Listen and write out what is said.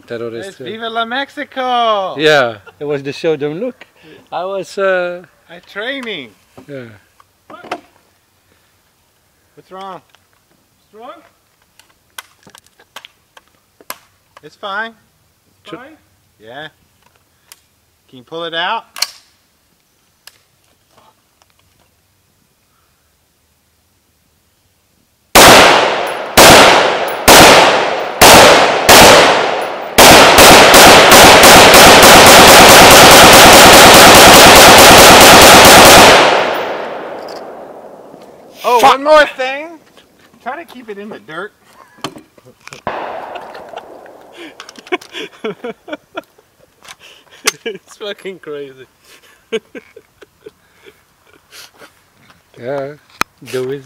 terrorists. It's Viva la Mexico! Yeah, it was to show them, look, I was, I'm training. yeah. What's wrong? What's wrong? It's fine. It's fine? Yeah. Can you pull it out? Oh, one more thing. Try to keep it in the dirt. It's fucking crazy. Yeah, do it.